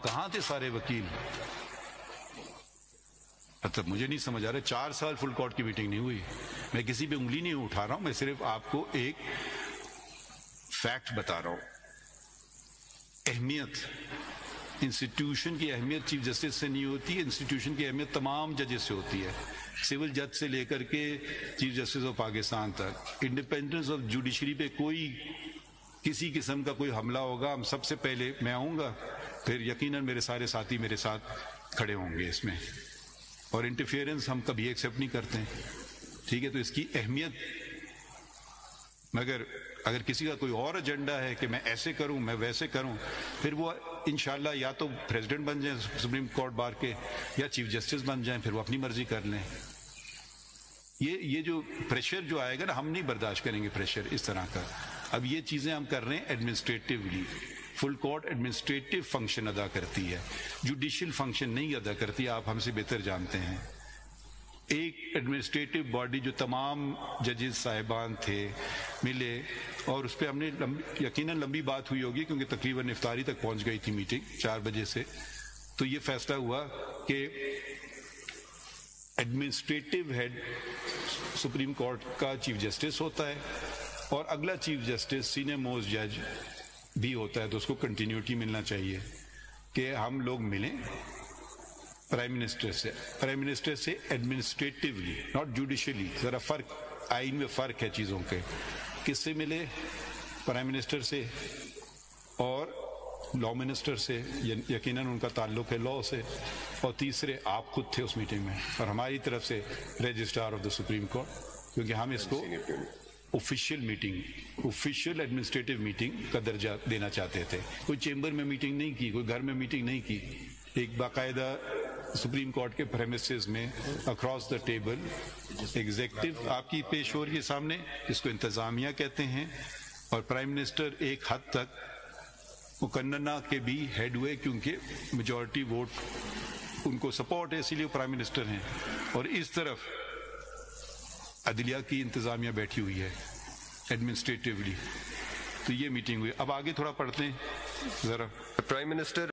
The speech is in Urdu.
کہاں تھے سارے وکیل؟ مطلب مجھے نہیں سمجھ آ رہا، 4 سال فل کورٹ کی میٹنگ نہیں ہوئی. میں کسی پہ انگلی نہیں اٹھا رہا ہوں، میں صرف آپ کو ایک فیکٹ بتا رہا ہوں. اہمیت، انسٹیٹیوشن کی اہمیت چیف جسٹس سے نہیں ہوتی ہے، انسٹیٹیوشن کی اہمیت تمام ججز سے ہوتی ہے، سول جج سے لے کر کے چیف جسٹس آف پاکستان تک. انڈیپینڈنس آف جوڈیشری پہ کوئی کسی قسم کا کوئی حملہ ہوگا، ہم سب سے پہلے میں آؤں گا، پھر یقیناً میرے سارے ساتھی میرے ساتھ کھڑے ہوں گے اس میں. اور انٹرفیئرنس ہم کبھی ایکسیپٹ نہیں کرتے ہیں، ٹھیک ہے؟ تو اس کی اہمیت، مگر اگر کسی کا کوئی اور ایجنڈا ہے کہ میں ایسے کروں میں ویسے کروں، پھر وہ انشاءاللہ یا تو پریزیڈنٹ بن جائیں سپریم کورٹ بار کے، یا چیف جسٹس بن جائیں، پھر وہ اپنی مرضی کر لیں. یہ جو پریشر جو آئے گا نا، ہم نہیں برداشت کریں گے پریشر اس طرح کا. اب یہ چیزیں ہم کر رہے ہیں administratively. Full court administrative function ادا کرتی ہے، جوڈیشل فنکشن نہیں ادا کرتی، آپ ہم سے بہتر جانتے ہیں. ایک ایڈمنسٹریٹو باڈی جو تمام ججز صاحبان تھے ملے، اور اس پہ ہم نے یقیناً لمبی بات ہوئی ہوگی کیونکہ تقریباً افطاری تک پہنچ گئی تھی میٹنگ 4 بجے سے. تو یہ فیصلہ ہوا کہ ایڈمنسٹریٹو ہیڈ سپریم کورٹ کا چیف جسٹس ہوتا ہے، اور اگلا چیف جسٹس سینئر موسٹ جج بھی ہوتا ہے، تو اس کو کنٹینیوٹی ملنا چاہیے کہ ہم لوگ ملیں پرائم منسٹر سے ایڈمنسٹریٹولی، ناٹ جوڈیشلی. ذرا فرق، آئین میں فرق ہے چیزوں کے. کس سے ملے؟ پرائم منسٹر سے اور لا منسٹر سے، یقیناً ان کا تعلق ہے لا سے. اور تیسرے آپ خود تھے اس میٹنگ میں، اور ہماری طرف سے registrar of the supreme court, کیونکہ ہم اس کو official meeting, official administrative meeting کا درجہ دینا چاہتے تھے. کوئی چیمبر میں میٹنگ نہیں کی، کوئی گھر میں میٹنگ نہیں کی، ایک باقاعدہ سپریم کورٹ کے پریمیسز میں اکراس دا ٹیبل ایگزیکٹو آپ کی پیش ہو رہی ہے سامنے، جس کو انتظامیہ کہتے ہیں. اور پرائم منسٹر ایک حد تک مقننہ کے بھی ہیڈ ہوئے، کیونکہ میجورٹی ووٹ ان کو سپورٹ ہے، اسی لیے وہ پرائم منسٹر ہیں. اور اس طرف عدلیہ کی انتظامیہ بیٹھی ہوئی ہے ایڈمنسٹریٹولی. تو یہ میٹنگ ہوئی. اب آگے تھوڑا پڑھتے ہیں ذرا. Prime minister